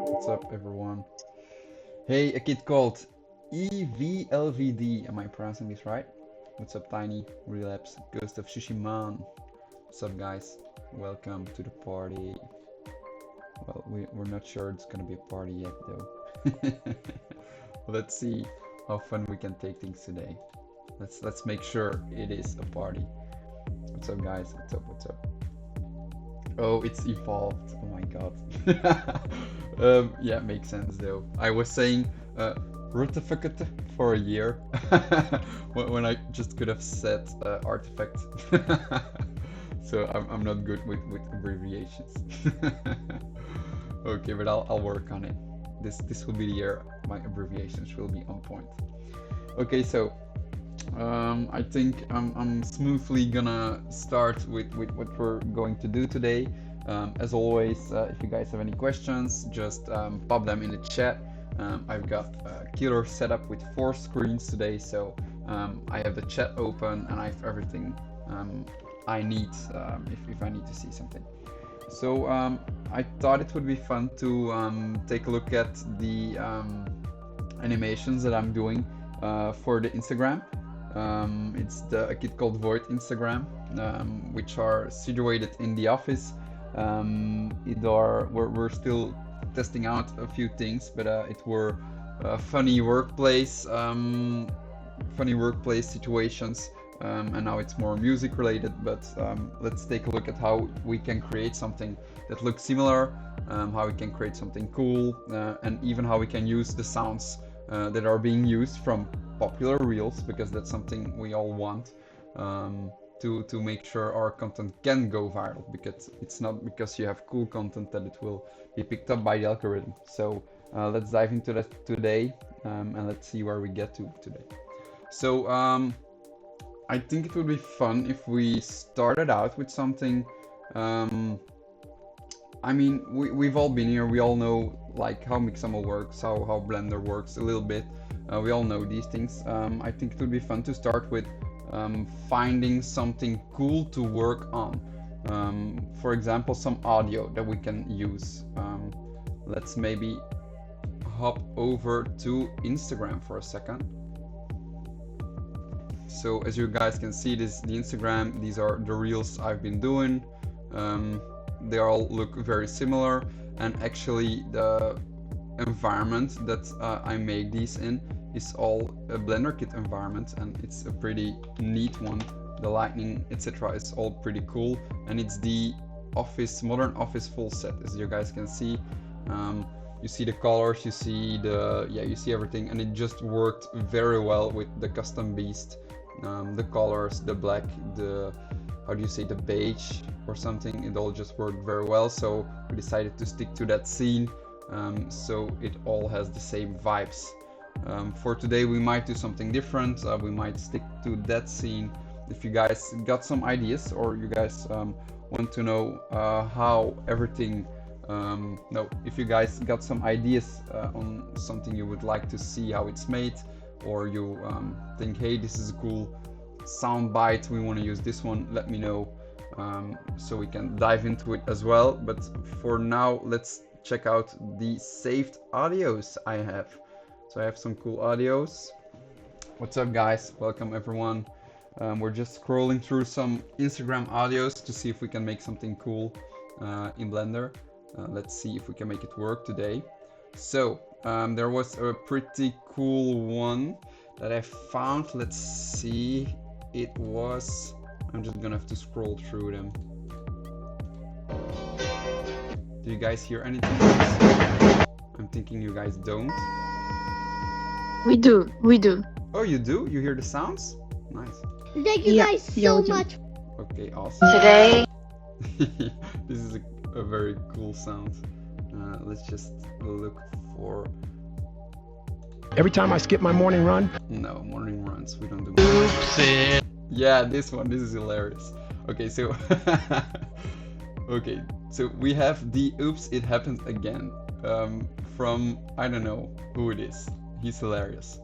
What's up, everyone? Hey, a kid called EVLVD. Am I pronouncing this right? What's up, Tiny? Relapse, Ghost of Tsushima. What's up, guys? Welcome to the party. Well, we're not sure it's gonna be a party yet, though. Let's see how fun we can take things today. Let's make sure it is a party. What's up, guys? What's up? What's up? Oh, it's evolved. Oh my god. Yeah, makes sense though. I was saying Rutificate for a year when I just could have said artifact. So I'm not good with abbreviations. Okay, but I'll work on it. This will be the year my abbreviations will be on point. Okay, so I think I'm smoothly gonna start with what we're going to do today. As always, if you guys have any questions, just pop them in the chat. I've got a killer setup with 4 screens today, so I have the chat open and I have everything I need if I need to see something. So I thought it would be fun to take a look at the animations that I'm doing for the Instagram. It's a kid called Void Instagram, which are situated in the office. We're still testing out a few things, but it were funny workplace situations, and now it's more music related. But let's take a look at how we can create something that looks similar, how we can create something cool, and even how we can use the sounds that are being used from popular reels, because that's something we all want, to make sure our content can go viral, because it's not because you have cool content that it will be picked up by the algorithm. So let's dive into that today, and let's see where we get to today. So I think it would be fun if we started out with something. I mean, we've all been here, we all know like how Mixamo works, how Blender works a little bit. We all know these things. I think it would be fun to start with finding something cool to work on. For example, some audio that we can use. Let's maybe hop over to Instagram for a second. So as you guys can see, this is the Instagram. These are the reels I've been doing. They all look very similar, and actually the environment that I make these in is all a Blender Kit environment, and it's a pretty neat one. The lighting, etc. is all pretty cool, and it's the modern office full set. As you guys can see, you see the colors, you see everything, and it just worked very well with the custom beast. The colors, the black, the beige or something, it all just worked very well. So we decided to stick to that scene, so it all has the same vibes. For today we might do something different. We might stick to that scene. If you guys got some ideas, or you guys want to know how everything, if you guys got some ideas on something you would like to see how it's made, or you think, hey, this is a cool sound bite, we want to use this one, let me know, so we can dive into it as well. But for now, let's check out the saved audios I have. So I have some cool audios. What's up, guys? Welcome, everyone. We're just scrolling through some Instagram audios to see if we can make something cool in Blender. Let's see if we can make it work today. So there was a pretty cool one that I found. Let's see. It was... I'm just gonna have to scroll through them. Do you guys hear anything? I'm thinking you guys don't. We do. Oh, you do? You hear the sounds? Nice. Thank you guys so much. Okay, awesome. Today. This is a very cool sound. Let's just look for... Every time I skip my morning run? No, morning runs, we don't do. Oopsie. Yeah, this is hilarious. Okay, so... okay, so we have the Oops, It Happened Again. From, I don't know who it is. He's hilarious.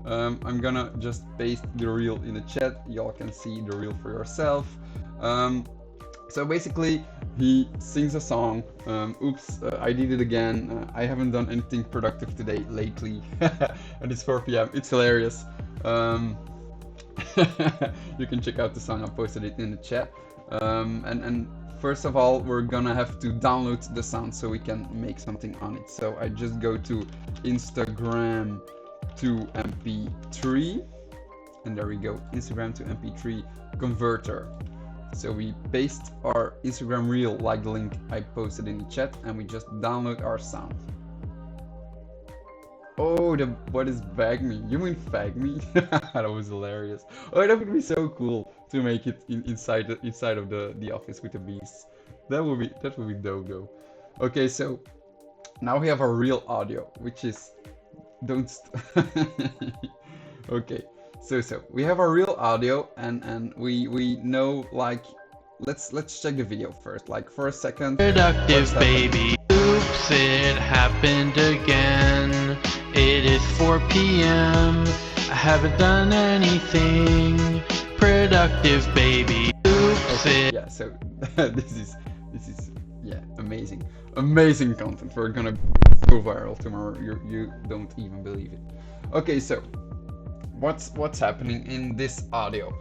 I'm gonna just paste the reel in the chat. Y'all can see the reel for yourself. So basically, he sings a song. Oops, I did it again. I haven't done anything productive today lately. And it's 4 p.m. It's hilarious. You can check out the song. I posted it in the chat. And first of all, we're gonna have to download the sound so we can make something on it. So I just go to Instagram to MP3, and there we go. Instagram to MP3 converter. So we paste our Instagram reel like the link I posted in the chat, and we just download our sound. Oh, what is bag me? You mean fag me? That was hilarious. Oh, that would be so cool to make it inside of the office with the beasts. That would be dope though. Okay, so now we have our real audio, which is okay. So we have our real audio, and we know, like, let's check the video first, like for a second. Productive baby. Oops, it happened again. It is 4 p.m. I haven't done anything productive baby. Oops, okay, yeah, so this is yeah, amazing content. We're gonna be so viral tomorrow. You don't even believe it. Okay, so what's happening in this audio?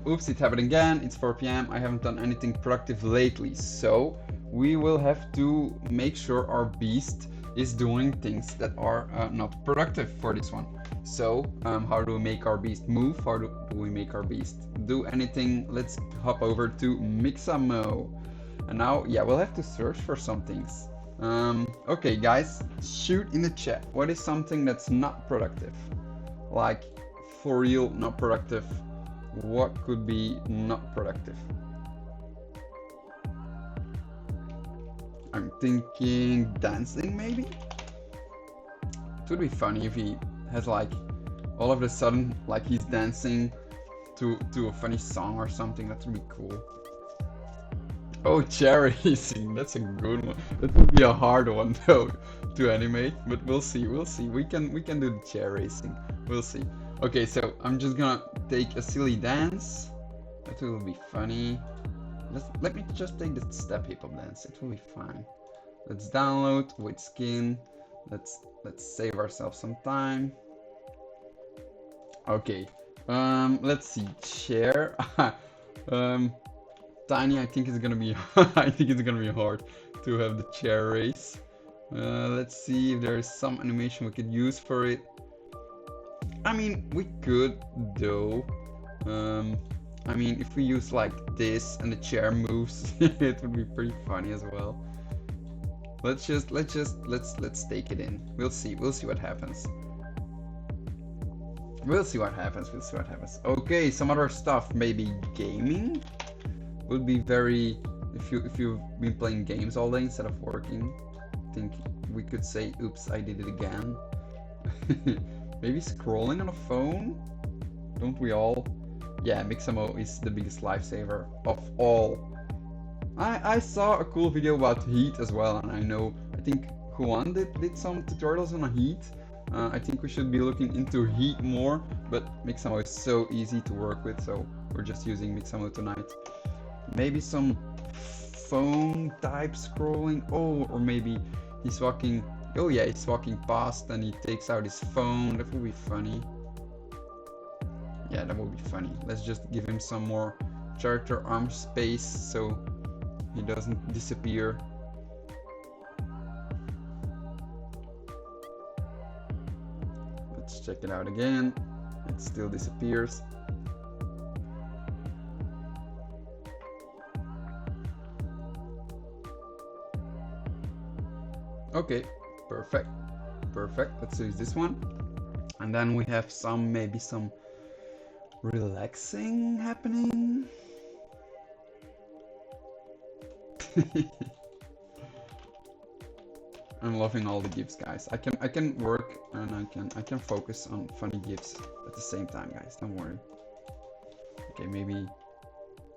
Oops, it happened again. It's 4 p.m. I haven't done anything productive lately, so we will have to make sure our beast is doing things that are not productive for this one. So how do we make our beast move? How do we make our beast do anything? Let's hop over to Mixamo. And now, yeah, we'll have to search for some things. Okay, guys, shoot in the chat. What is something that's not productive? Like, for real, not productive. What could be not productive? I'm thinking dancing, maybe? It would be funny if he has, like, all of a sudden, like, he's dancing to a funny song or something. That would be cool. Oh, chair racing, that's a good one. That would be a hard one though to animate, but we'll see. We can do the chair racing. We'll see. Okay, so I'm just gonna take a silly dance. That will be funny. Let me just take the step hip hop dance. It will be fine. Let's download with skin. Let's save ourselves some time. Okay. Let's see. Chair. Tiny, I think it's gonna be hard to have the chair race. Let's see if there is some animation we could use for it. I mean, we could though. I mean, if we use like this and the chair moves, it would be pretty funny as well. Let's take it in. We'll see what happens. We'll see what happens. Okay, some other stuff, maybe gaming would be very, if you've been playing games all day instead of working. I think we could say, oops, I did it again. Maybe scrolling on a phone? Don't we all? Yeah, Mixamo is the biggest lifesaver of all. I saw a cool video about heat as well, and I think Juan did some tutorials on heat. I think we should be looking into heat more, but Mixamo is so easy to work with, so we're just using Mixamo tonight. Maybe some phone type scrolling. Oh, or maybe he's walking. Oh yeah, he's walking past and he takes out his phone. That would be funny. Yeah, that would be funny. Let's just give him some more character arm space so he doesn't disappear. Let's check it out again. It still disappears. Okay, perfect. Let's use this one. And then we have maybe some relaxing happening. I'm loving all the GIFs, guys. I can work and I can focus on funny GIFs at the same time, guys. Don't worry. Okay, maybe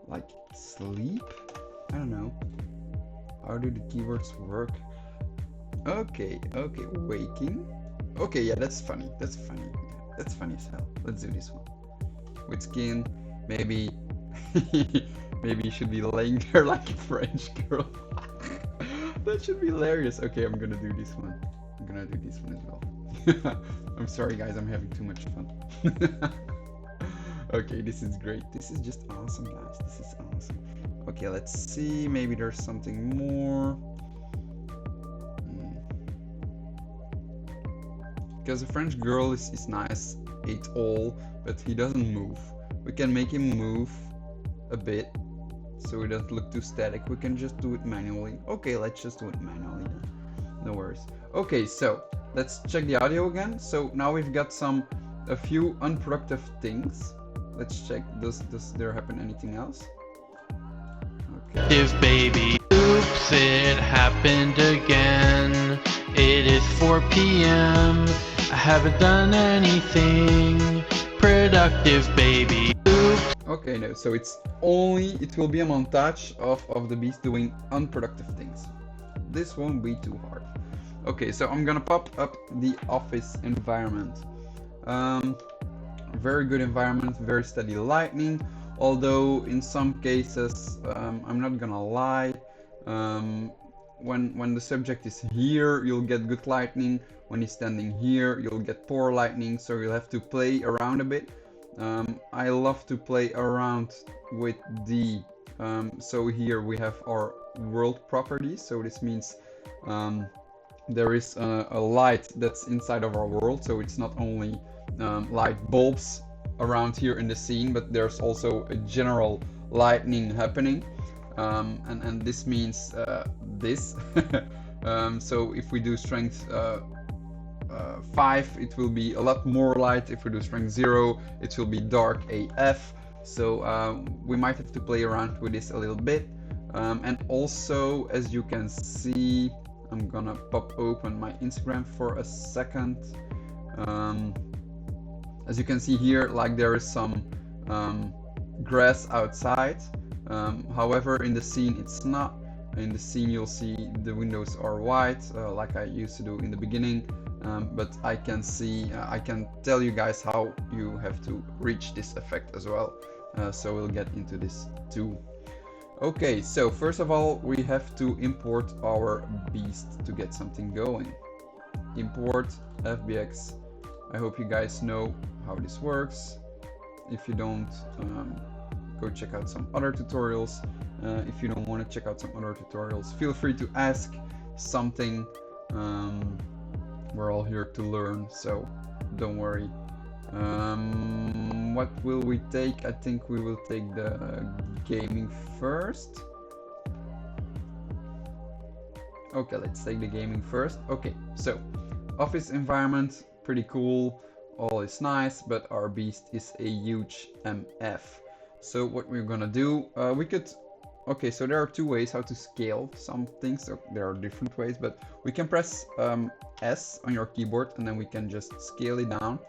like sleep? I don't know. How do the keywords work? Okay, waking. Okay, yeah, that's funny. That's funny as hell. Let's do this one. With skin, maybe Maybe you should be laying there like a French girl. That should be hilarious. Okay, I'm gonna do this one. I'm gonna do this one as well. I'm sorry guys, I'm having too much fun. Okay, this is great. This is just awesome, guys. This is awesome. Okay, let's see. Maybe there's something more. Because the French girl is nice, ate all, but he doesn't move. We can make him move a bit, so he doesn't look too static. We can just do it manually. Okay, let's just do it manually then. No worries. Okay, so let's check the audio again. So now we've got a few unproductive things. Let's check. Does there happen anything else? Okay. If baby, oops, it happened again. It is 4 p.m. I haven't done anything productive, baby. Oops. Okay, no, so it will be a montage of the beast doing unproductive things. This won't be too hard. Okay, so I'm gonna pop up the office environment. Very good environment, very steady lighting, although in some cases, I'm not gonna lie, when the subject is here, you'll get good lighting. When he's standing here, you'll get poor lighting, so you'll have to play around a bit. I love to play around with so here we have our world properties, so this means there is a light that's inside of our world, so it's not only light bulbs around here in the scene, but there's also a general lighting happening, and this means this. So if we do strength 5, it will be a lot more light. If we do strength 0, it will be dark AF. So we might have to play around with this a little bit, and also, as you can see, I'm gonna pop open my Instagram for a second. As you can see here, like there is some grass outside. However, in the scene it's not. In the scene you'll see the windows are white, like I used to do in the beginning. But I can tell you guys how you have to reach this effect as well. So we'll get into this too. Okay, so first of all, we have to import our beast to get something going. Import FBX. I hope you guys know how this works. If you don't, go check out some other tutorials. If you don't want to check out some other tutorials, feel free to ask something. We're all here to learn, so don't worry. What will we take? I think we will take the gaming first. Okay, let's take the gaming first. Okay, so office environment, pretty cool. All is nice, but our beast is a huge MF. So what we're gonna do, okay, so there are two ways how to scale some things. So there are different ways, but we can press S on your keyboard and then we can just scale it down.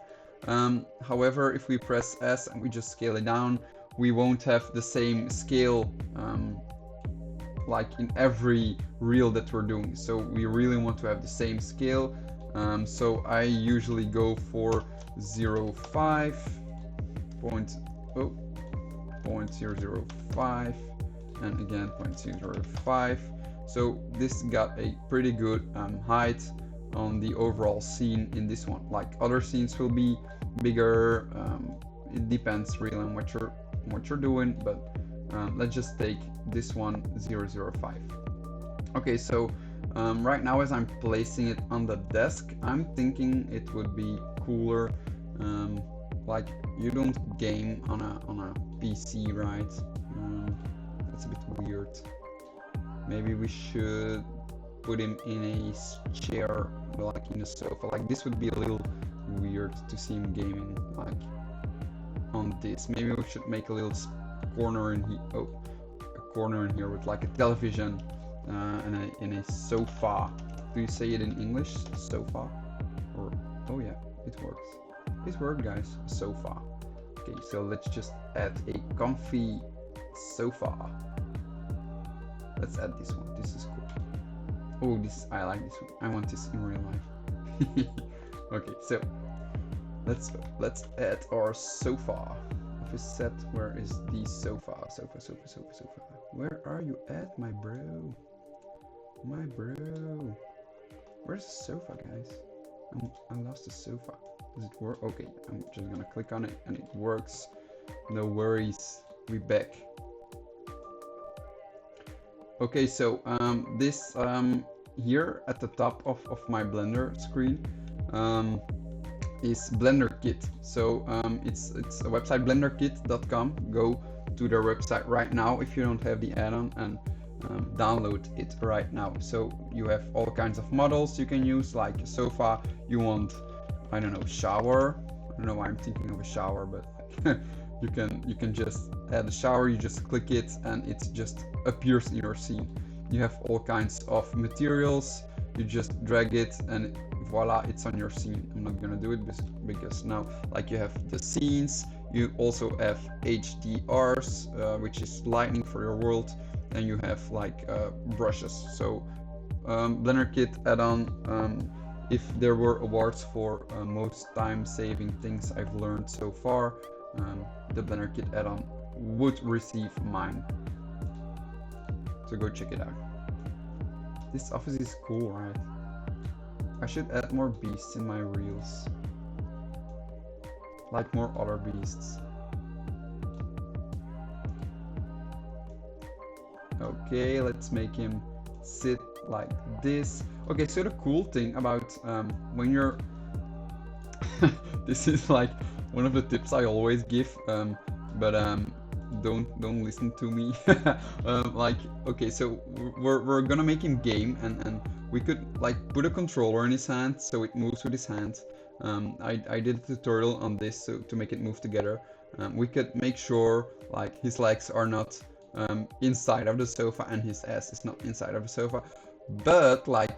However, if we press S and we just scale it down, we won't have the same scale like in every reel that we're doing. So we really want to have the same scale. So I usually go for 0.05, 0.005, and again 0.005. So this got a pretty good height on the overall scene in this one. Like other scenes will be bigger. It depends really on what you're doing, but let's just take this one 0.005. Okay, so right now as I'm placing it on the desk, I'm thinking it would be cooler. Like you don't game on a PC, right? That's a bit weird. Maybe we should put him in a chair, like in a sofa. Like this would be a little weird to see him gaming like on this. Maybe we should make a little corner in here. Oh, a corner in here with like a television and a sofa. Do you say it in English? Sofa? Or oh yeah, it works. It worked, guys. Sofa. Okay, so let's just add a comfy sofa. Let's add this one. This is cool. Oh, I like this one. I want this in real life. Okay, so let's add our sofa. office set. Where is the sofa? Sofa. Where are you at, my bro? My bro. Where's the sofa, guys? I lost the sofa. Does it work? Okay, I'm just gonna click on it and it works. No worries. We back. Okay, so this here at the top of my Blender screen is Blender Kit. So it's a website, blenderkit.com. Go to their website right now if you don't have the add-on and download it right now. So you have all kinds of models you can use, like a sofa. You want, I don't know, shower. I don't know why I'm thinking of a shower, but you can just add a shower. You just click it and it just appears in your scene. You have all kinds of materials. You just drag it and voila, it's on your scene. I'm not gonna do it because now, like, you have the scenes. You also have HDRs, which is lighting for your world. And you have like brushes. So Blender Kit add-on, if there were awards for most time-saving things I've learned so far, the Blender Kit add-on would receive mine. So go check it out. This office is cool, right? I should add more beasts in my reels. Like more other beasts. Okay, let's make him sit like this. Okay, so the cool thing about when you're this is like one of the tips I always give, but don't listen to me. Like, okay, so we're gonna make him game, and we could like put a controller in his hand so it moves with his hand. I did a tutorial on this so to make it move together. We could make sure like his legs are not inside of the sofa and his ass is not inside of the sofa, but like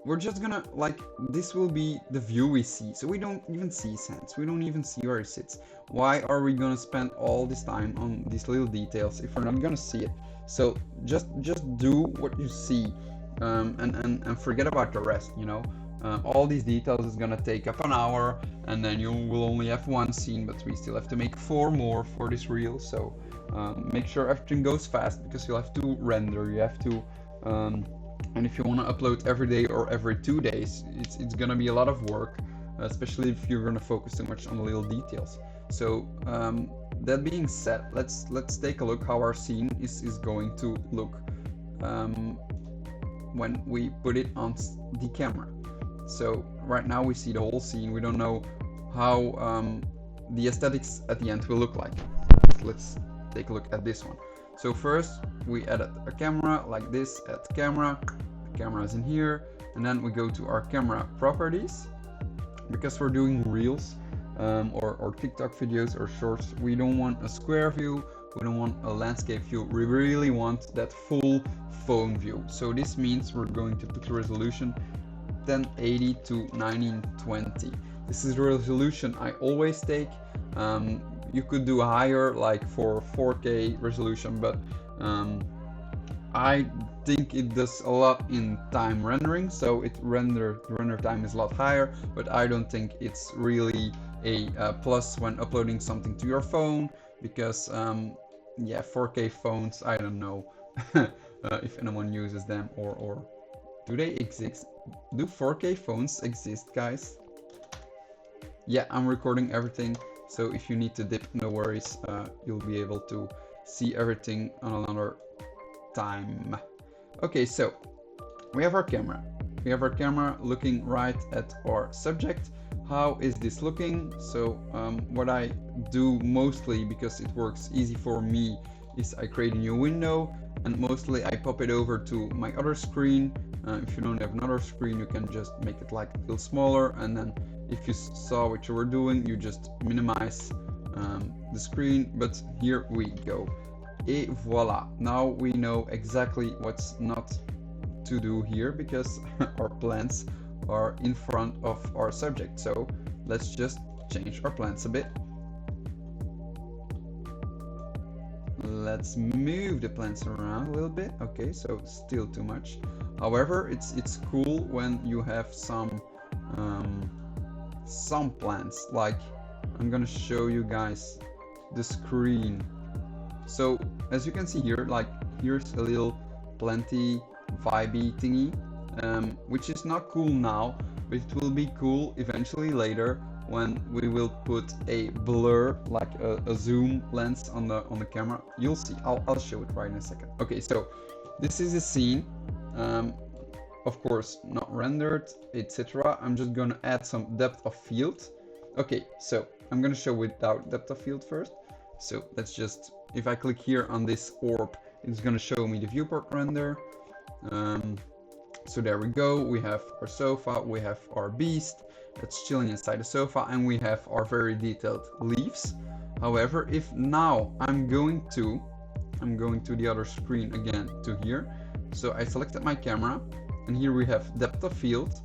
we're just gonna, like, this will be the view we see, so we don't even see his hands, we don't even see where he sits. Why are we gonna spend all this time on these little details if we're not gonna see it? So just do what you see, and forget about the rest, you know. All these details is gonna take up an hour, and then you will only have one scene, but we still have to make 4 more for this reel. So make sure everything goes fast, because you'll have to render, you have to and if you want to upload every day or every 2 days, it's gonna be a lot of work, especially if you're gonna focus too much on the little details. So that being said, let's take a look how our scene is going to look when we put it on the camera. So right now we see the whole scene. We don't know how the aesthetics at the end will look like. Let's take a look at this one. So first we added a camera like this, add camera, the camera is in here, and then we go to our camera properties. Because we're doing reels or TikTok videos or shorts, we don't want a square view, we don't want a landscape view, we really want that full phone view. So this means we're going to put the resolution 1080 to 1920. This is the resolution I always take. You could do higher, like for 4K resolution, but I think it does a lot in time rendering, so the render time is a lot higher, but I don't think it's really a plus when uploading something to your phone, because yeah, 4K phones, I don't know if anyone uses them, or do they exist? Do 4K phones exist, guys? Yeah, I'm recording everything, so if you need to dip, no worries, you'll be able to see everything on another time. Okay, so we have our camera. We have our camera looking right at our subject. How is this looking? So what I do mostly, because it works easy for me, is I create a new window, and mostly I pop it over to my other screen. If you don't have another screen, you can just make it like a little smaller, and then if you saw what you were doing, you just minimize the screen. But here we go. Et voila, now we know exactly what's not to do here, because our plants are in front of our subject. So let's just change our plants a bit. Let's move the plants around a little bit. Okay, so still too much. However, it's cool when you have some plants. Like, I'm gonna show you guys the screen. So as you can see here, like here's a little plenty vibey thingy, which is not cool now, but it will be cool eventually later when we will put a blur, like a zoom lens on the camera. You'll see. I'll show it right in a second. Okay, so this is a scene, of course not rendered, etc. I'm just gonna add some depth of field. Okay, so I'm gonna show without depth of field first. So let's just, if I click here on this orb, it's gonna show me the viewport render. So there we go. We have our sofa, we have our beast that's chilling inside the sofa, and we have our very detailed leaves. However, if now I'm going to the other screen again, to here. So I selected my camera, and here we have depth of field,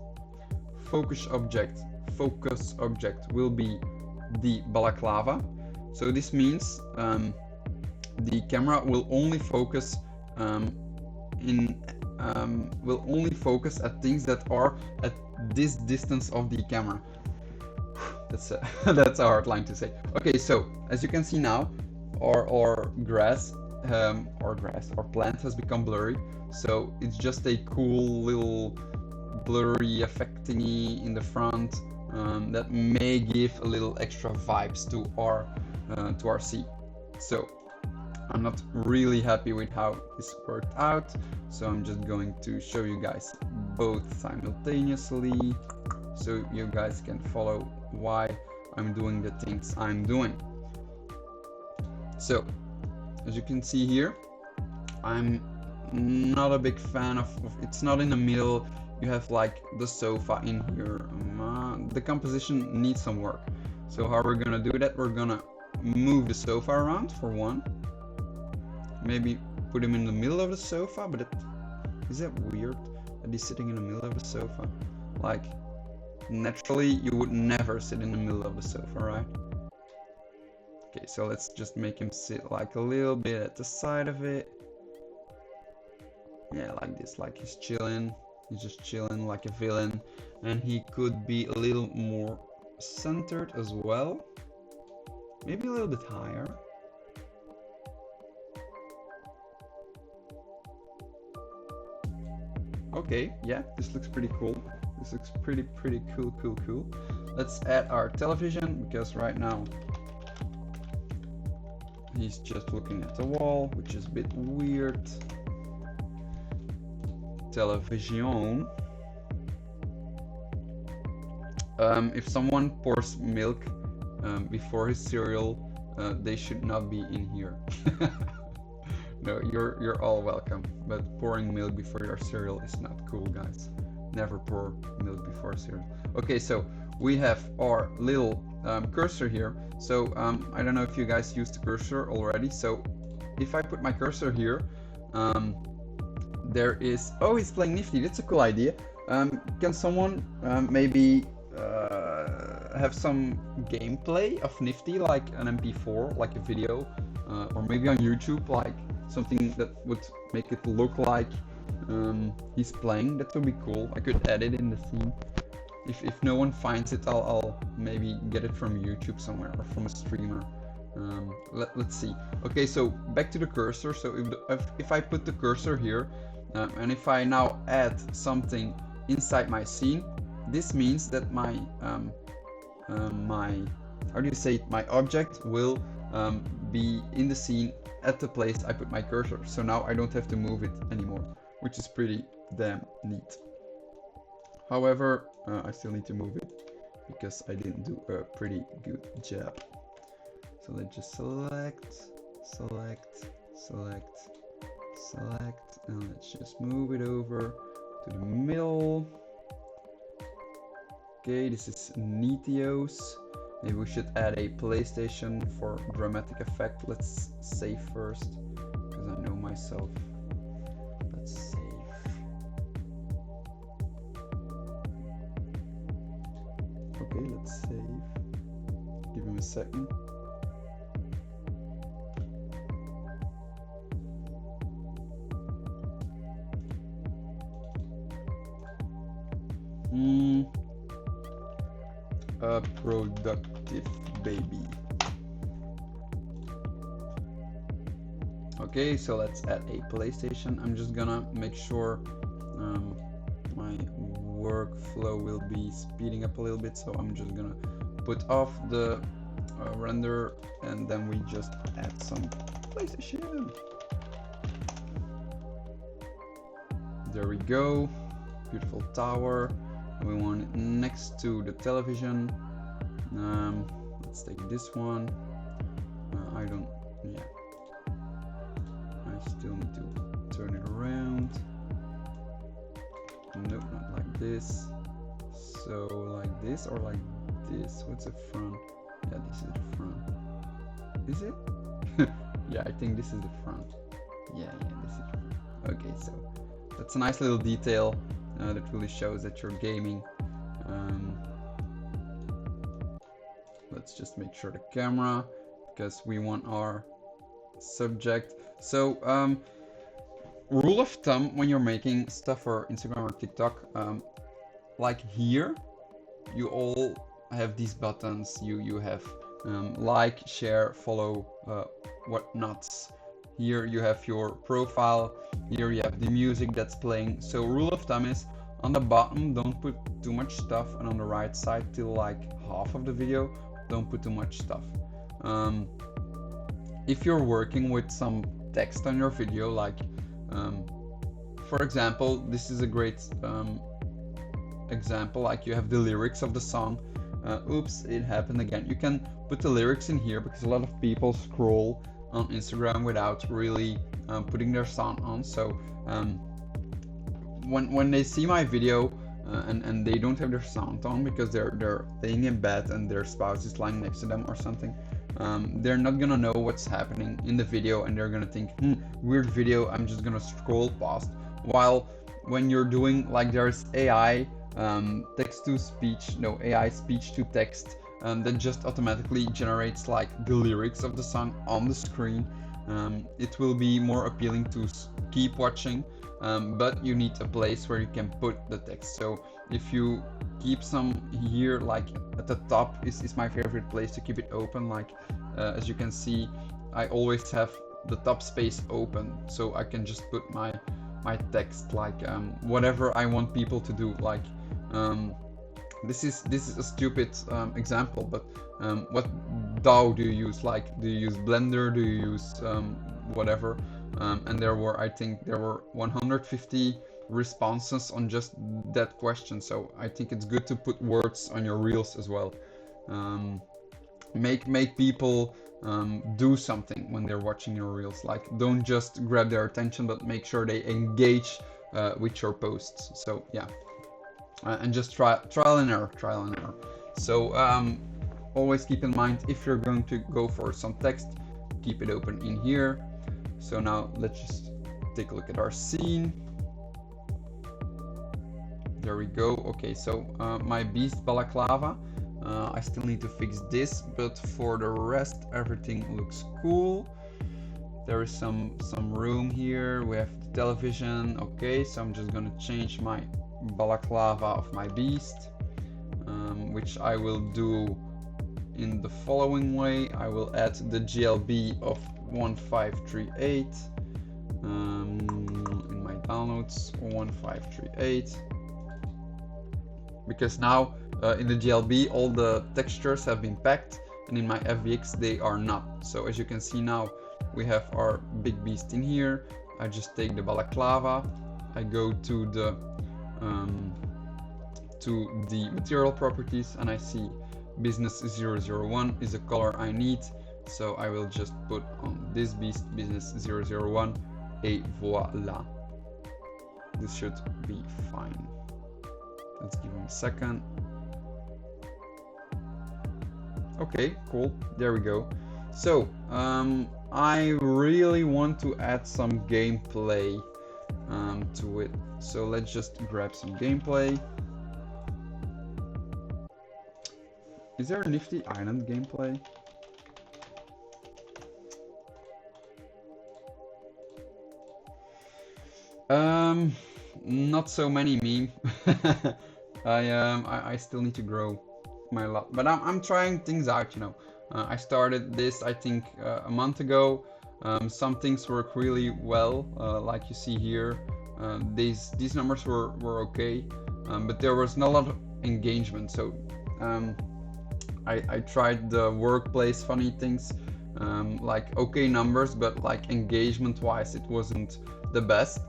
focus object will be the balaclava. So this means the camera will only focus will only focus at things that are at this distance of the camera. That's that's a hard line to say. Okay, so as you can see now, our plant has become blurry. So it's just a cool little blurry effect thingy in the front that may give a little extra vibes to our scene. So I'm not really happy with how this worked out, so I'm just going to show you guys both simultaneously so you guys can follow why I'm doing the things I'm doing. So as you can see here, I'm not a big fan of it's not in the middle. You have like the sofa in here. The composition needs some work. So how we're gonna do that, we're gonna move the sofa around for one. Maybe put him in the middle of the sofa, but is that weird that he's sitting in the middle of the sofa? Like, naturally you would never sit in the middle of the sofa, right? Okay, so let's just make him sit like a little bit at the side of it. Yeah, like this, like he's chilling. He's just chilling like a villain. And he could be a little more centered as well. Maybe a little bit higher. Okay, yeah, this looks pretty cool. This looks pretty cool. Let's add our television, because right now he's just looking at the wall, which is a bit weird. Television. If someone pours milk before his cereal, they should not be in here. No, you're all welcome, but pouring milk before your cereal is not cool, guys. Never pour milk before cereal. Okay, so we have our little cursor here. So I don't know if you guys used the cursor already. So if I put my cursor here, there is, oh, he's playing Nifty. That's a cool idea. Can someone maybe have some gameplay of Nifty, like an MP4, like a video, or maybe on YouTube, like something that would make it look like he's playing? That would be cool. I could add it in the scene. If no one finds it, I'll maybe get it from YouTube somewhere or from a streamer. Let's see. Okay, so back to the cursor. So if I put the cursor here, and if I now add something inside my scene, this means that my my object will be in the scene at the place I put my cursor. So now I don't have to move it anymore, which is pretty damn neat. However, I still need to move it because I didn't do a pretty good job. So let's just select, and let's just move it over to the middle. Okay, this is Nitios. Maybe we should add a PlayStation for dramatic effect. Let's save first, because I know myself. Let's save. Okay, let's save. Give him a second. A productive baby. Okay, so let's add a PlayStation. I'm just gonna make sure my workflow will be speeding up a little bit, so I'm just gonna put off the render, and then we just add some PlayStation. There we go, beautiful tower. We want it next to the television. Let's take this one. Yeah. I still need to turn it around. Nope, not like this. So like this or like this? What's the front? Yeah, this is the front. Is it? Yeah, I think this is the front. Yeah, this is the front. Okay, so that's a nice little detail that really shows that you're gaming. Let's just make sure the camera, because we want our subject. So rule of thumb when you're making stuff for Instagram or TikTok, like here you all have these buttons. You have like, share, follow, whatnots. Here you have your profile, here you have the music that's playing. So rule of thumb is on the bottom don't put too much stuff, and on the right side till like half of the video don't put too much stuff. If you're working with some text on your video, like for example, this is a great example, like you have the lyrics of the song. Oops, it happened again. You can put the lyrics in here because a lot of people scroll on Instagram without really putting their sound on. So when they see my video and they don't have their sound on because they're laying in bed and their spouse is lying next to them or something, they're not gonna know what's happening in the video, and they're gonna think, weird video, I'm just gonna scroll past. While when you're doing, like, there's AI text to speech, no, AI speech to text, that just automatically generates like the lyrics of the song on the screen. It will be more appealing to keep watching, but you need a place where you can put the text. So if you keep some here, like at the top is my favorite place to keep it open. Like as you can see, I always have the top space open, so I can just put my text, like whatever I want people to do. Like this is a stupid example, but what DAW do you use? Like, do you use Blender? Do you use whatever? And I think there were 150 responses on just that question. So I think it's good to put words on your reels as well. Make people do something when they're watching your reels. Like, don't just grab their attention, but make sure they engage with your posts. So yeah. And just trial and error. So always keep in mind, if you're going to go for some text, keep it open in here. So now let's just take a look at our scene. There we go. Okay, so my beast balaclava, I still need to fix this, but for the rest everything looks cool. There is some room here. We have the television. Okay, so I'm just gonna change my balaclava of my beast, which I will do in the following way. I will add the GLB of 1538 in my downloads, 1538, because now in the GLB all the textures have been packed, and in my FBX they are not. So as you can see now, we have our big beast in here. I just take the balaclava, I go to the material properties, and I see business 001 is the color I need, so I will just put on this beast business 001, et voila. This should be fine. Let's give him a second. Okay, cool, there we go. So I really want to add some gameplay to it. So let's just grab some gameplay. Is there a Nifty Island gameplay? Not so many, meme. I still need to grow my lot, but I'm trying things out, you know. I started this, I think, a month ago. Some things work really well, like you see here. These numbers were okay, but there was not a lot of engagement. So I tried the workplace funny things, like okay numbers, but like engagement wise it wasn't the best.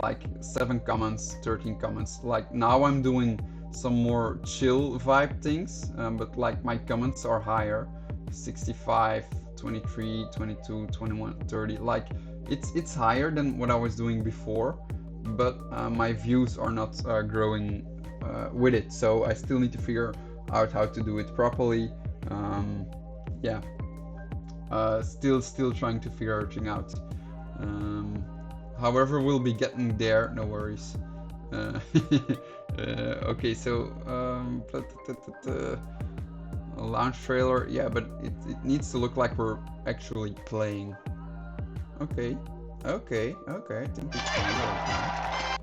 Like 7 comments, 13 comments. Like now I'm doing some more chill vibe things, but like my comments are higher, 65, 23, 22, 21, 30. Like it's higher than what I was doing before, but my views are not growing with it. So I still need to figure out how to do it properly. Yeah, still trying to figure everything out. However, we'll be getting there, no worries. Okay, so a launch trailer, yeah, but it needs to look like we're actually playing. Okay, I think it's fine right now.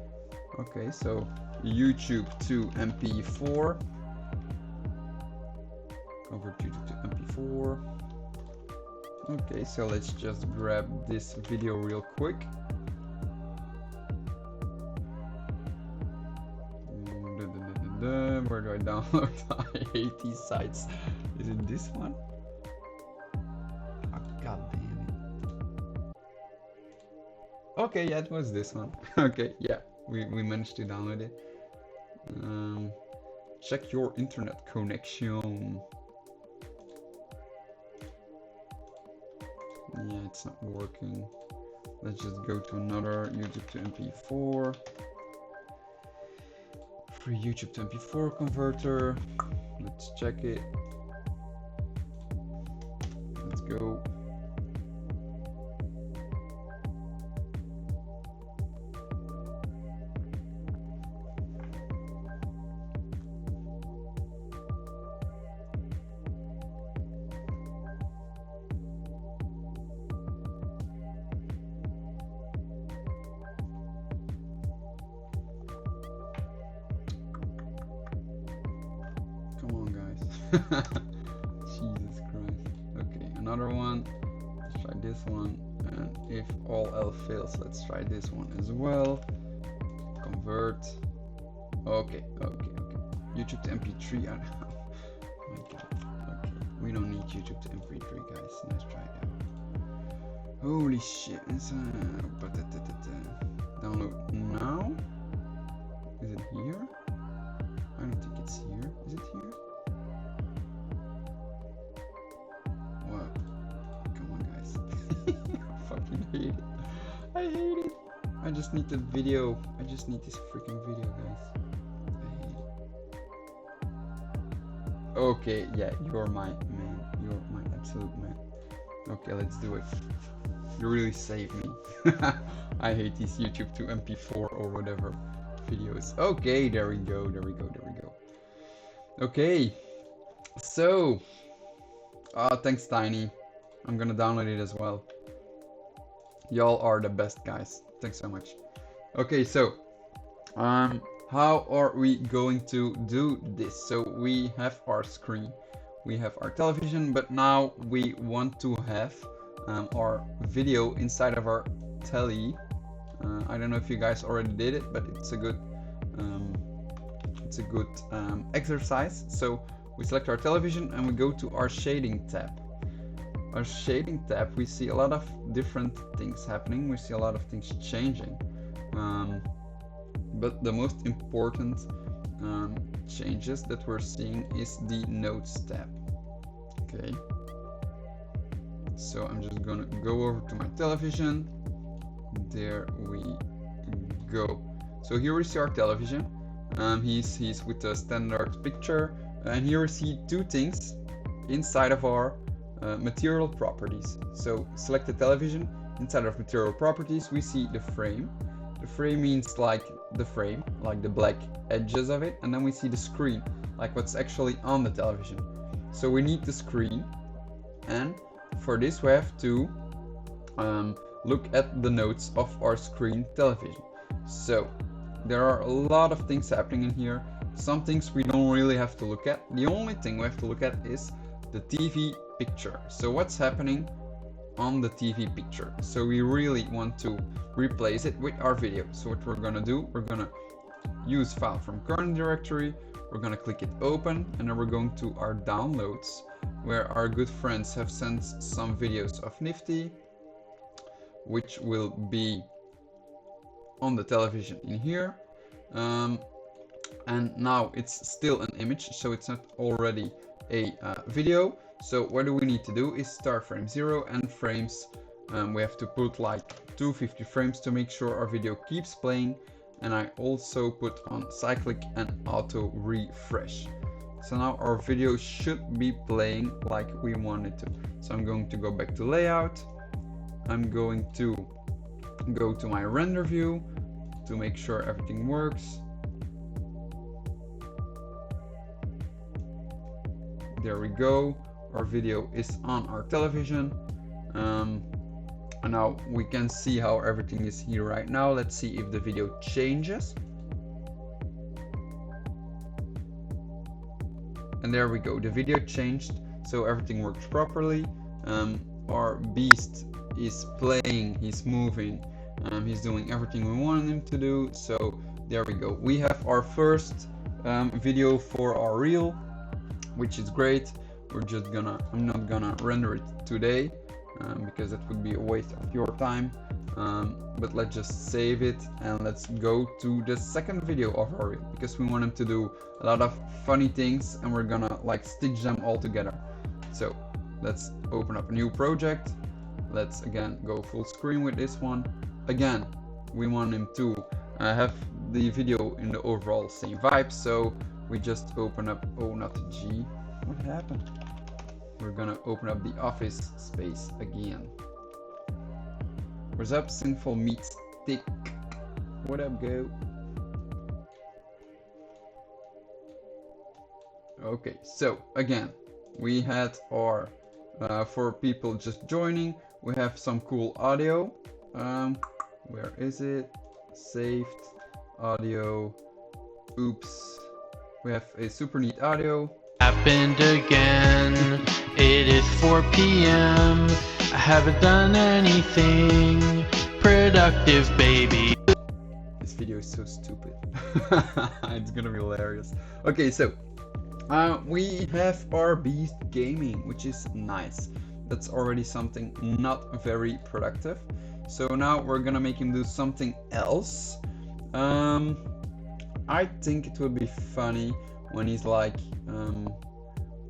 Okay, so YouTube to MP4. Convert YouTube to MP4. Okay, so let's just grab this video real quick. Where do I download? I hate these sites. Is it this one? Oh, God damn it. Okay, yeah, it was this one. Okay, yeah, we managed to download it. Check your internet connection. Yeah, it's not working. Let's just go to another YouTube to MP4. Free YouTube to MP4 converter. Let's check it. Let's go. Jesus Christ. Okay, another one. Let's try this one. And if all else fails, let's try this one as well. Convert. Okay. YouTube to MP3. Oh my God. Okay, we don't need YouTube to MP3, guys. Let's try that. Holy shit. Download now. Is it here? I don't think it's here. Is it here? What? Come on, guys. I fucking hate it. I hate it. I just need the video. I just need this freaking video, guys. I hate it. Okay, yeah, you're my man. You're my absolute man. Okay, let's do it. You really saved me. I hate these YouTube to MP4 or whatever videos. Okay, there we go. Okay, so thanks Tiny. I'm gonna download it as well. Y'all are the best, guys. Thanks so much. Okay, so how are we going to do this? So we have our screen, we have our television, but now we want to have our video inside of our telly. I don't know if you guys already did it, but it's a good exercise. So we select our television and we go to our shading tab. Our shading tab, we see a lot of different things happening. We see a lot of things changing. But the most important changes that we're seeing is the notes tab. Okay. So I'm just gonna go over to my television. There we go. So here we see our television. He's with a standard picture, and here we see two things inside of our material properties. So select the television. Inside of material properties, we see the frame. The frame means like the frame, like the black edges of it, and then we see the screen, like what's actually on the television. So we need the screen, and for this we have to look at the notes of our screen television. So there are a lot of things happening in here. Some things we don't really have to look at. The only thing we have to look at is the TV picture. So what's happening on the TV picture. So we really want to replace it with our video. So what we're gonna do, we're gonna use file from current directory, we're gonna click it open, and then we're going to our downloads, where our good friends have sent some videos of Nifty, which will be on the television in here. And now it's still an image, so it's not already a video. So what do we need to do is start frame 0 and frames. We have to put like 250 frames to make sure our video keeps playing. And I also put on cyclic and auto refresh. So now our video should be playing like we want it to. So I'm going to go back to layout. I'm going to go to my render view to make sure everything works. There we go. Our video is on our television. And now we can see how everything is here right now. Let's see if the video changes. And there we go. The video changed, so everything works properly. Our beast is playing, he's moving, he's doing everything we wanted him to do. So there we go. We have our first video for our reel, which is great. I'm not gonna render it today because that would be a waste of your time. But let's just save it and let's go to the second video of our reel, because we want him to do a lot of funny things and we're gonna like stitch them all together. So let's open up a new project. Let's again go full screen with this one. Again, we want him to have the video in the overall same vibe, so we just open up, oh, not the G, what happened? We're gonna open up the office space again. What's up, Sinful Meat Stick? What up, go? Okay, so again, we had our, for people just joining, we have some cool audio. Where is it? Saved audio. Oops. We have a super neat audio. Happened again. It is 4 p.m. I haven't done anything productive, baby. This video is so stupid. It's gonna be hilarious. Okay, so we have our Beast Gaming, which is nice. That's already something not very productive. So now we're gonna make him do something else. I think it would be funny when he's like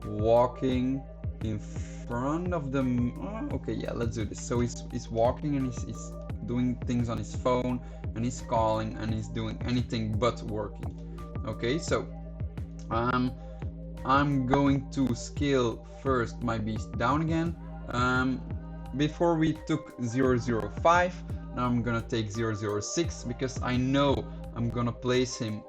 walking in front of them. Oh, okay, yeah, let's do this. So he's walking and he's doing things on his phone, and he's calling, and he's doing anything but working. Okay, so I'm going to scale first my beast down again. Before we took 005, now I'm gonna take 006, because I know I'm gonna place him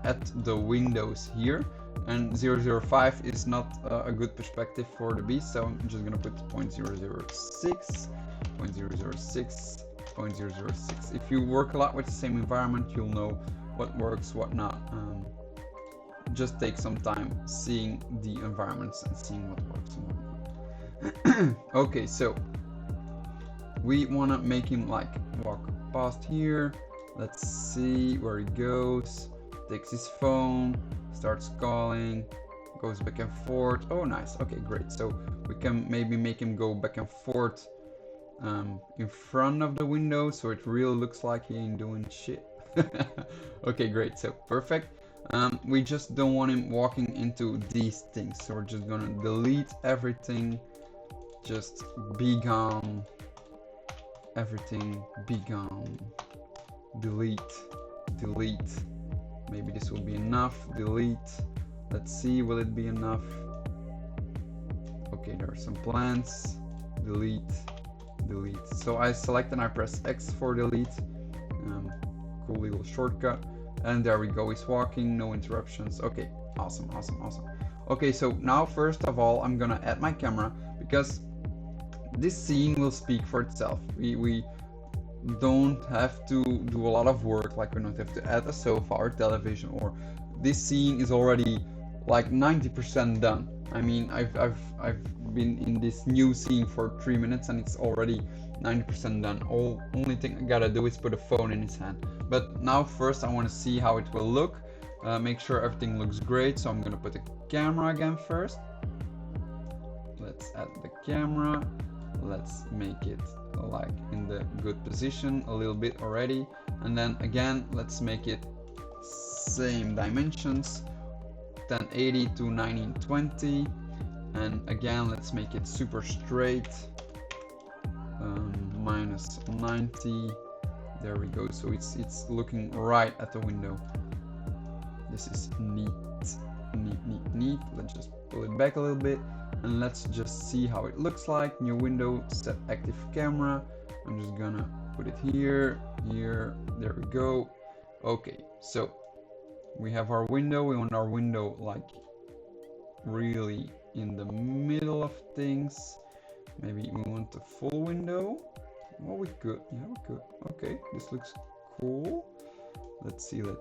at the windows here, and 005 is not a good perspective for the beast, so I'm just gonna put 0.006, 0.006, 0.006. If you work a lot with the same environment, you'll know what works, what not. Just take some time seeing the environments and seeing what works and what not. Okay, so we want to make him like walk past here. Let's see where he goes. Takes his phone, starts calling, goes back and forth. Oh, nice. Okay, great. So we can maybe make him go back and forth in front of the window, so it really looks like he ain't doing shit. Okay, great. So perfect. We just don't want him walking into these things, so we're just gonna delete everything. Just be gone. Everything be gone. Delete. Delete. Maybe this will be enough. Delete. Let's see, will it be enough? Okay, there are some plants. Delete. Delete. So I select and I press X for delete. Cool little shortcut. And there we go, he's walking, no interruptions. Okay, awesome, awesome, awesome. Okay, so now first of all, I'm gonna add my camera, because this scene will speak for itself. We don't have to do a lot of work, like we don't have to add a sofa or television, or this scene is already like 90% done. I mean, I've been in this new scene for 3 minutes and it's already 90% done. Only thing I gotta do is put a phone in his hand. But now first I want to see how it will look. Make sure everything looks great. So I'm gonna put the camera again first. Let's add the camera. Let's make it like in the good position a little bit already. And then again, let's make it same dimensions. 1080 to 1920, and again let's make it super straight, minus 90. There we go. So it's looking right at the window. This is neat. Let's just pull it back a little bit and let's just see how it looks like. New window, set active camera. I'm just gonna put it here. There we go. Okay, so we have our window. We want our window like really in the middle of things. Maybe we want the full window. Well, we could. Yeah, we could. Okay, this looks cool. Let's see. Okay,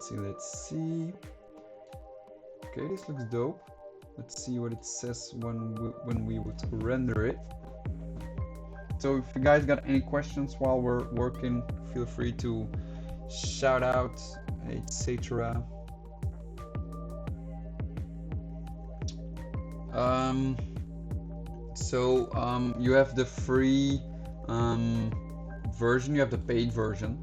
this looks dope. Let's see what it says when we would render it. So if you guys got any questions while we're working, feel free to shout out, etc. You have the free version, you have the paid version.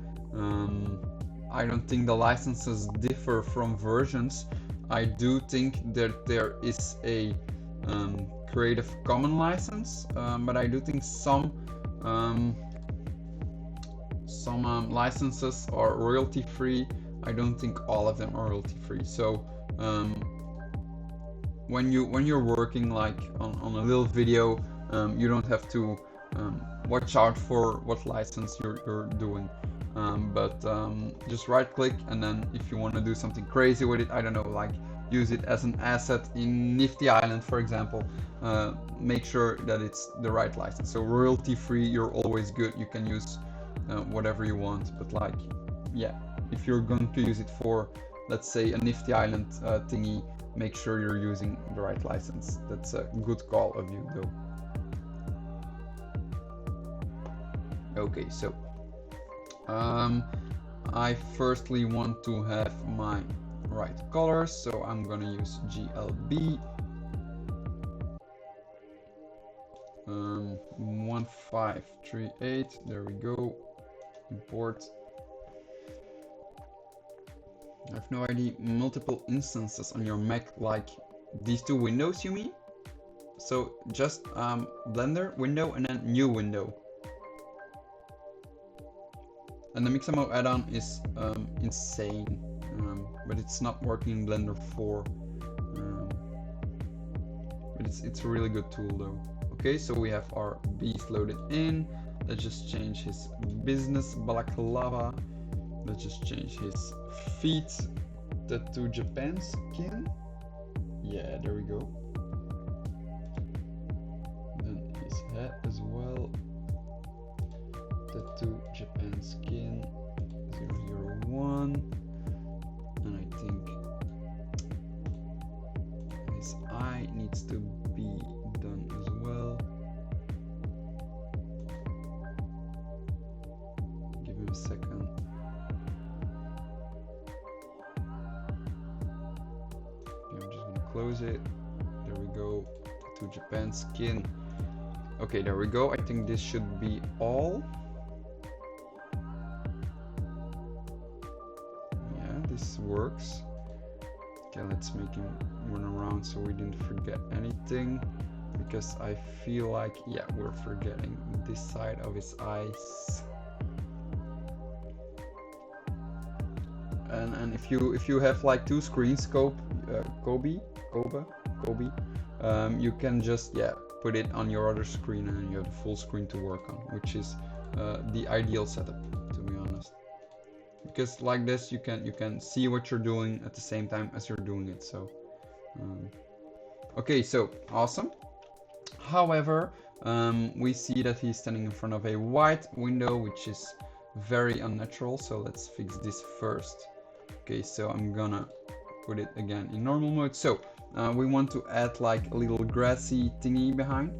I don't think the licenses differ from versions. I do think that there is a Creative Commons license, but I do think some licenses are royalty free. I don't think all of them are royalty free. So when you're working like on a little video, you don't have to watch out for what license you're doing. Just right click, and then if you want to do something crazy with it, I don't know, like use it as an asset in Nifty Island, for example, make sure that it's the right license. So royalty free, you're always good. You can use whatever you want, but like, yeah, if you're going to use it for, let's say, a Nifty Island thingy, make sure you're using the right license. That's a good call of you, though. Okay, so I firstly want to have my right colors, so I'm gonna use GLB 1538. There we go. Import. I have no idea. Multiple instances on your Mac, like these two windows, you mean? So just Blender window and then new window. And the Mixamo add-on is insane, but it's not working in Blender 4. But it's a really good tool though. Okay, so we have our beast loaded in. Let's just change his business balaclava. Let's just change his feet to Japan skin. Yeah, there we go. Then his head as well. Tattoo Japan skin 001, and I think his eye needs to be done as well. Give him a second. Okay, I'm just gonna close it. There we go. Tattoo Japan skin. Okay, there we go. I think this should be all. This works. Okay, let's make him run around so we didn't forget anything, because I feel like, yeah, we're forgetting this side of his eyes. And if you have like two screens, Kobe, you can just, yeah, put it on your other screen and you have the full screen to work on, which is the ideal setup, to be honest. Because like this, you can see what you're doing at the same time as you're doing it. So, okay, so awesome. However, we see that he's standing in front of a white window, which is very unnatural. So let's fix this first. Okay, so I'm gonna put it again in normal mode. So we want to add like a little grassy thingy behind.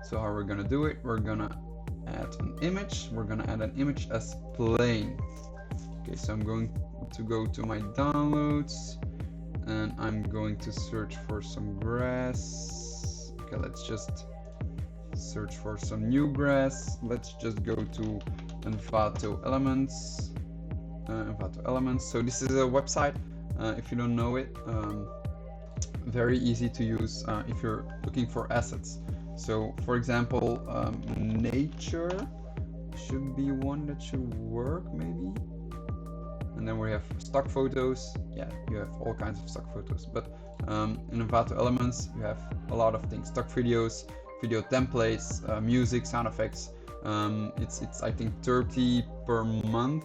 So how we're gonna do it, we're gonna add an image. We're gonna add an image as plain. Okay, so I'm going to go to my downloads and I'm going to search for some grass. Okay, let's just search for some new grass. Let's just go to Envato Elements. Envato Elements. So this is a website. If you don't know it, very easy to use if you're looking for assets. So for example, nature should be one that should work maybe. And then we have stock photos. Yeah, you have all kinds of stock photos. But in Envato Elements, you have a lot of things: stock videos, video templates, music, sound effects. It's I think 30 per month,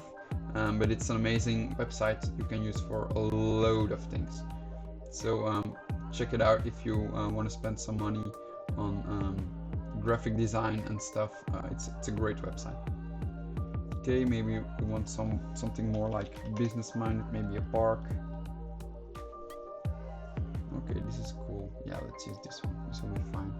but it's an amazing website you can use for a load of things. So check it out if you want to spend some money on graphic design and stuff. It's a great website. Okay, maybe we want something more like business minded, maybe a park. Okay, this is cool. Yeah, let's use this one. This will be fine.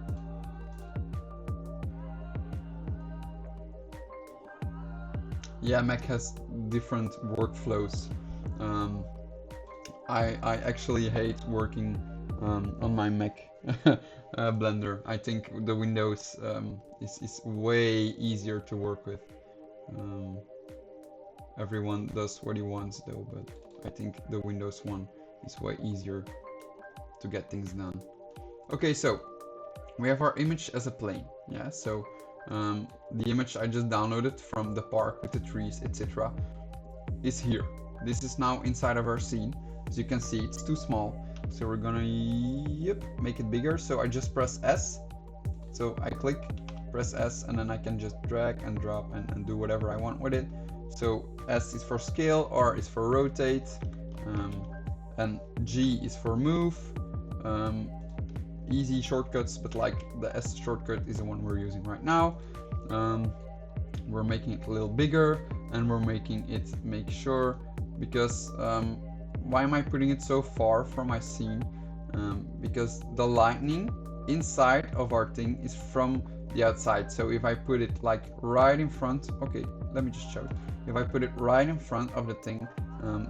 Yeah, Mac has different workflows. I actually hate working on my Mac Blender. I think the Windows is way easier to work with. Everyone does what he wants though, but I think the Windows one is way easier to get things done. Okay, so we have our image as a plane. Yeah, so the image I just downloaded from the park with the trees, etc. is here. This is now inside of our scene. As you can see, it's too small, so we're gonna make it bigger. So I just press S. So I click, press S, and then I can just drag and drop and do whatever I want with it. So S is for scale, R is for rotate, and G is for move. Easy shortcuts, but like the S shortcut is the one we're using right now. We're making it a little bigger, and we're making it make-sure, because why am I putting it so far from my scene? Because the lightning inside of our thing is from the outside. So if I put it like right in front, okay, let me just show it. If I put it right in front of the thing,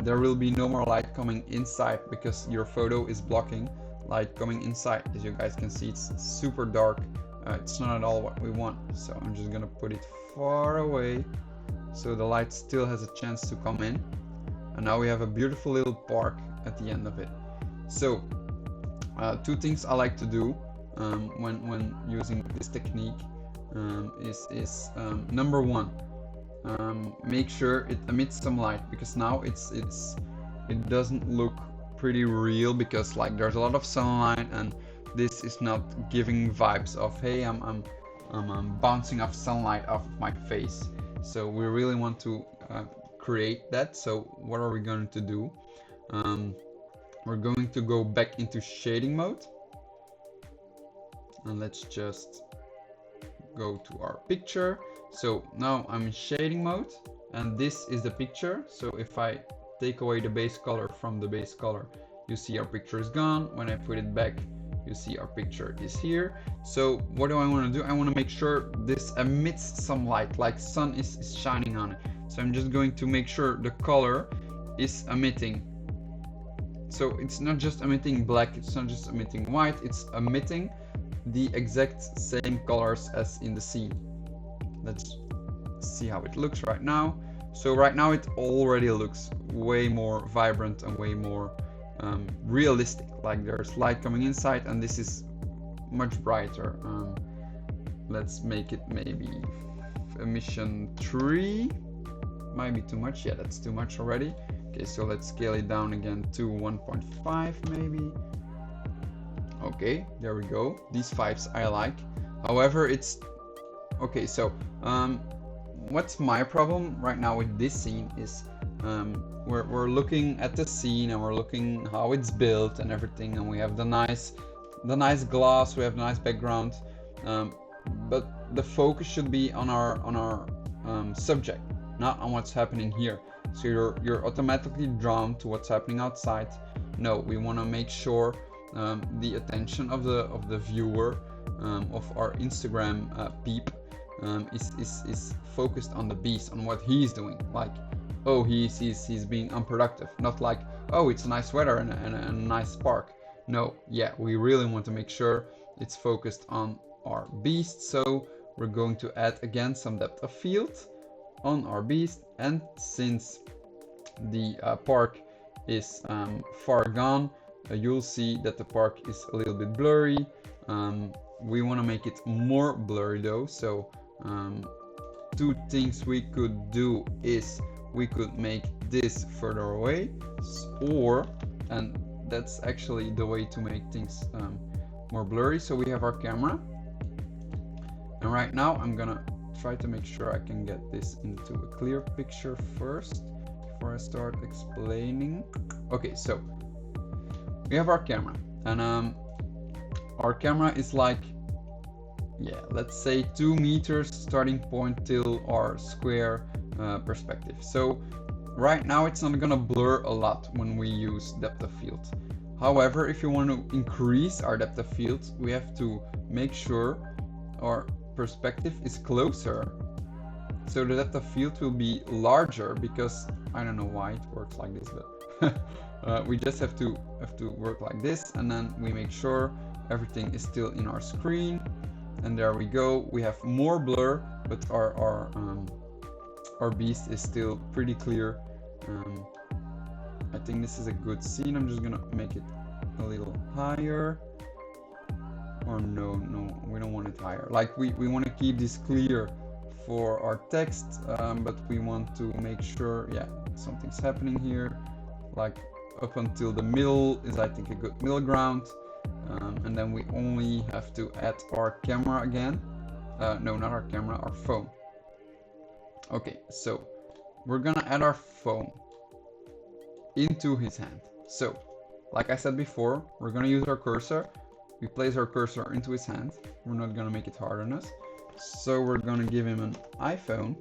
there will be no more light coming inside, because your photo is blocking light coming inside. As you guys can see, it's super dark. It's not at all what we want. So I'm just gonna put it far away so the light still has a chance to come in. And now we have a beautiful little park at the end of it. So two things I like to do when using this technique is number one, make sure it emits some light, because now it doesn't look pretty real, because like there's a lot of sunlight and this is not giving vibes of, hey, I'm bouncing off sunlight off of my face. So we really want to create that. So what are we going to do? We're going to go back into shading mode, and let's just go to our picture. So now I'm in shading mode, and this is the picture. So if I take away the base color from the base color, you see our picture is gone. When I put it back, you see our picture is here. So what do I want to do? I want to make sure this emits some light, like sun is shining on it. So I'm just going to make sure the color is emitting. So it's not just emitting black, it's not just emitting white, it's emitting the exact same colors as in the scene. Let's see how it looks right now. So right now it already looks way more vibrant and way more realistic. Like there's light coming inside, and this is much brighter. Let's make it maybe emission 3. Might be too much. Yeah, that's too much already. Okay, so let's scale it down again to 1.5 maybe. Okay, there we go. These 5s I like. However, it's okay. So what's my problem right now with this scene is we're looking at the scene and we're looking how it's built and everything, and we have the nice glass, we have the nice background, but the focus should be on our subject, not on what's happening here. So you're automatically drawn to what's happening outside. No, we want to make sure the attention of the viewer of our Instagram peep is focused on the beast, on what he's doing. Like, oh, he's being unproductive, not like, oh, it's nice weather and a nice park. No, yeah, we really want to make sure it's focused on our beast, so we're going to add again some depth of field on our beast. And since the park is far gone, you'll see that the park is a little bit blurry. We want to make it more blurry though, so two things we could do is we could make this further away, and that's actually the way to make things more blurry. So we have our camera, and right now I'm gonna try to make sure I can get this into a clear picture first before I start explaining. Okay, so we have our camera, and our camera is like, yeah, let's say 2 meters starting point till our square perspective. So right now it's not gonna blur a lot when we use depth of field. However, if you want to increase our depth of field, we have to make sure our perspective is closer, so the depth of field will be larger, because I don't know why it works like this, but we just have to work like this, and then we make sure everything is still in our screen, and there we go. We have more blur, but our beast is still pretty clear. I think this is a good scene. I'm just gonna make it a little higher. Or no, we don't want it higher. Like we want to keep this clear for our text, but we want to make sure, yeah, something's happening here. Like up until the middle is, I think, a good middle ground. And then we only have to add our camera again. No, not our camera, our phone. Okay, so we're gonna add our phone into his hand. So, like I said before, we're gonna use our cursor. We place our cursor into his hand. We're not gonna make it hard on us. So we're gonna give him an iPhone.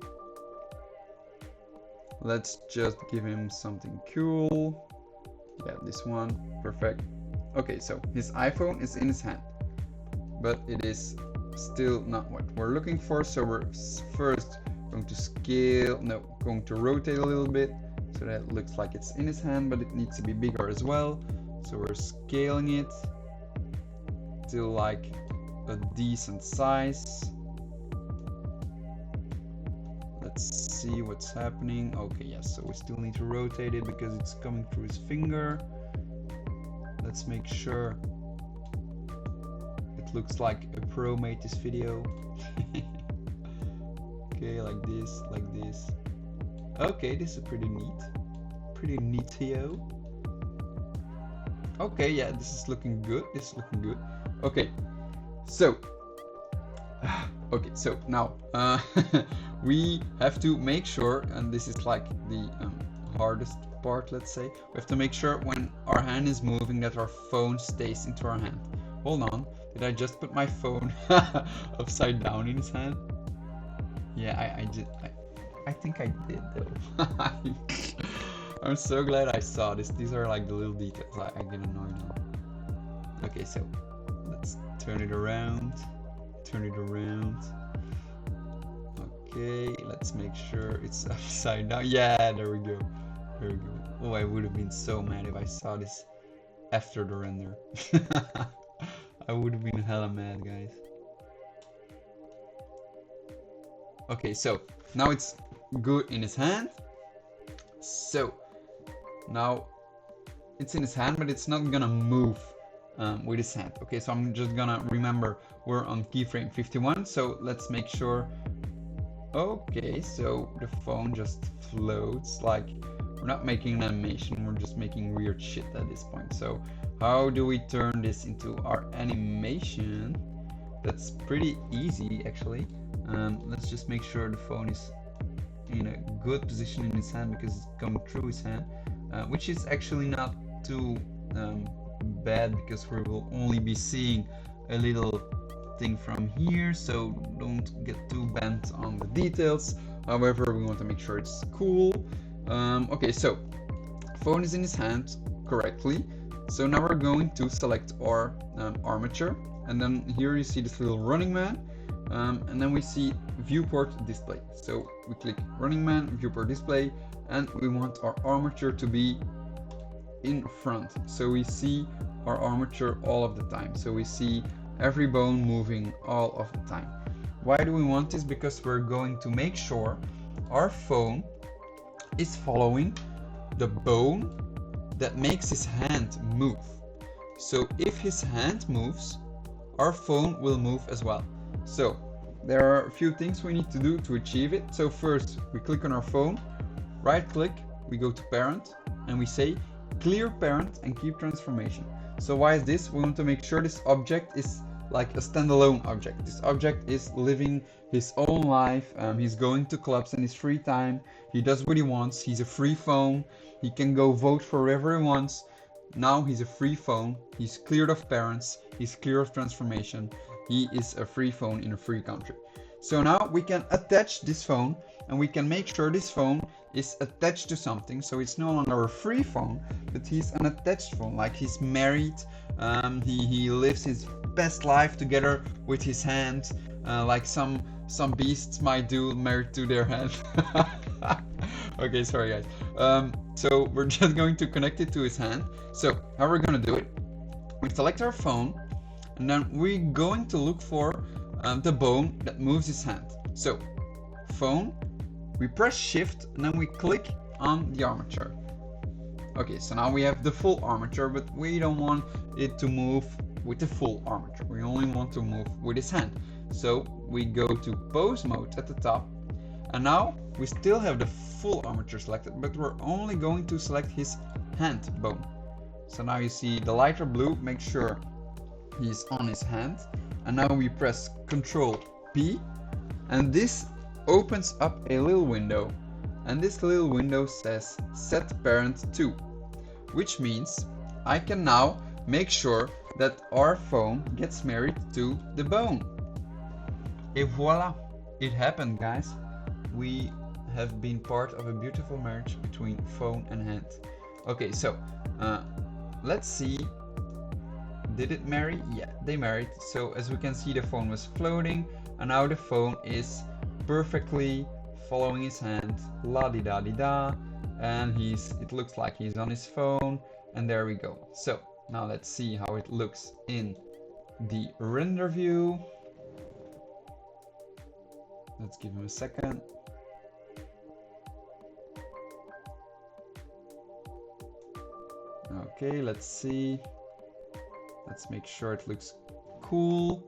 Let's just give him something cool. Yeah, this one, perfect. Okay, so his iPhone is in his hand, but it is still not what we're looking for. So we're first going to going to rotate a little bit so that it looks like it's in his hand, but it needs to be bigger as well. So we're scaling it till like a decent size. Let's see what's happening. Okay, yes, so we still need to rotate it because it's coming through his finger. Let's make sure it looks like a pro made this video. Okay, like this. Okay, this is pretty neatio. Okay, yeah, this is looking good. Okay, so now we have to make sure, and this is like the hardest part, let's say, we have to make sure when our hand is moving that our phone stays into our hand. Hold on, did I just put my phone upside down in his hand? Yeah, I think I did though. I'm so glad I saw this. These are like the little details I get annoyed on. Okay, so let's turn it around. Okay, let's make sure it's upside down. Yeah, there we go. Oh, I would have been so mad if I saw this after the render. I would have been hella mad, guys. Okay, so now it's good in his hand. So now it's in his hand, but it's not gonna move with his hand. Okay, so I'm just gonna remember we're on keyframe 51, so let's make sure. Okay, so the phone just floats. Like, we're not making an animation, we're just making weird shit at this point. So how do we turn this into our animation? That's pretty easy, actually. Let's just make sure the phone is in a good position in his hand because it's coming through his hand, which is actually not too bad because we will only be seeing a little thing from here, so don't get too bent on the details. However, we want to make sure it's cool. Okay, so phone is in his hand correctly. So now we're going to select our armature, and then here you see this little running man, and then we see viewport display. So we click running man, viewport display, and we want our armature to be in front. So we see our armature all of the time. So we see every bone moving all of the time. Why do we want this? Because we're going to make sure our phone is following the bone that makes his hand move. So if his hand moves, our phone will move as well. So there are a few things we need to do to achieve it. So first we click on our phone, right click, we go to parent, and we say clear parent and keep transformation. So why is this? We want to make sure this object is like a standalone object. This object is living his own life. He's going to clubs in his free time. He does what he wants. He's a free phone. He can go vote for whoever he wants. Now he's a free phone. He's cleared of parents. He's clear of transformation. He is a free phone in a free country. So now we can attach this phone, and we can make sure this phone is attached to something. So it's no longer a free phone, but he's an attached phone. Like he's married. He lives his best life together with his hand, like some beasts might do, married to their hand. Okay, sorry guys. So we're just going to connect it to his hand. So how we're going to do it? We select our phone, and then we're going to look for the bone that moves his hand. So phone, we press shift, and then we click on the armature. Okay, so now we have the full armature, but we don't want it to move with the full armature. We only want to move with his hand. So we go to pose mode at the top, and now we still have the full armature selected, but we're only going to select his hand bone. So now you see the lighter blue, make sure he's on his hand, and now we press Ctrl P, and this opens up a little window, and this little window says set parent to, which means I can now make sure that our phone gets married to the bone. Et voila, it happened, guys. We have been part of a beautiful marriage between phone and hand. Okay, so let's see. Did it marry? Yeah, they married. So as we can see, the phone was floating, and now the phone is perfectly following his hand. La di da di da, and it looks like he's on his phone, and there we go. So now let's see how it looks in the render view. Let's give him a second. Okay, let's see. Let's make sure it looks cool.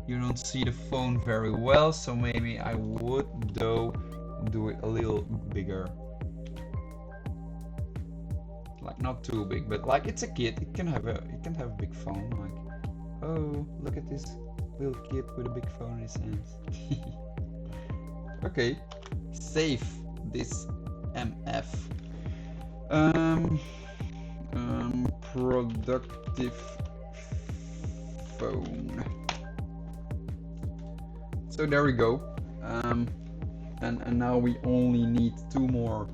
You don't see the phone very well, so maybe I would though do it a little bigger. Like not too big, but like it's a kid, it can have a big phone. Like, oh, look at this little kid with a big phone in his hands. Okay, save this MF. Productive phone. So there we go. And now we only need 2 more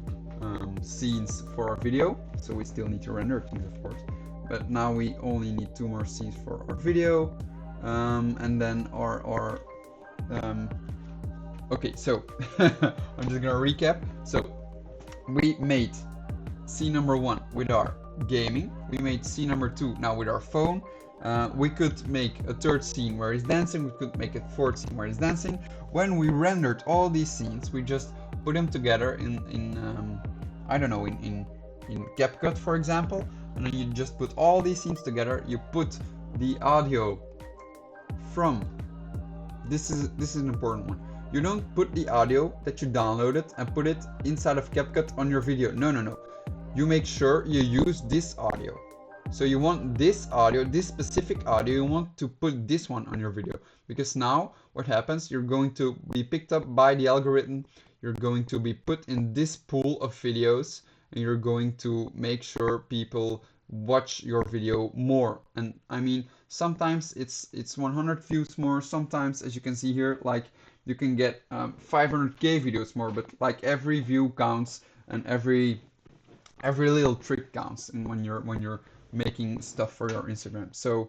scenes for our video. So we still need to render things, of course. But now we only need 2 more scenes for our video. And then our okay, so I'm just gonna recap. So we made scene number 1 with our gaming. We made scene number 2 now with our phone. We could make a 3rd scene where he's dancing. We could make a 4th scene where he's dancing. When we rendered all these scenes, we just put them together in I don't know, in CapCut, for example, and then you just put all these scenes together. You put the audio from this is an important one. You don't put the audio that you downloaded and put it inside of CapCut on your video. No. You make sure you use this audio. So you want this audio, this specific audio, you want to put this one on your video. Because now what happens, you're going to be picked up by the algorithm, you're going to be put in this pool of videos, and you're going to make sure people watch your video more. And I mean, sometimes it's 100 views more, sometimes, as you can see here, like you can get 500k videos more, but like every view counts, and every every little trick counts when you're making stuff for your Instagram. So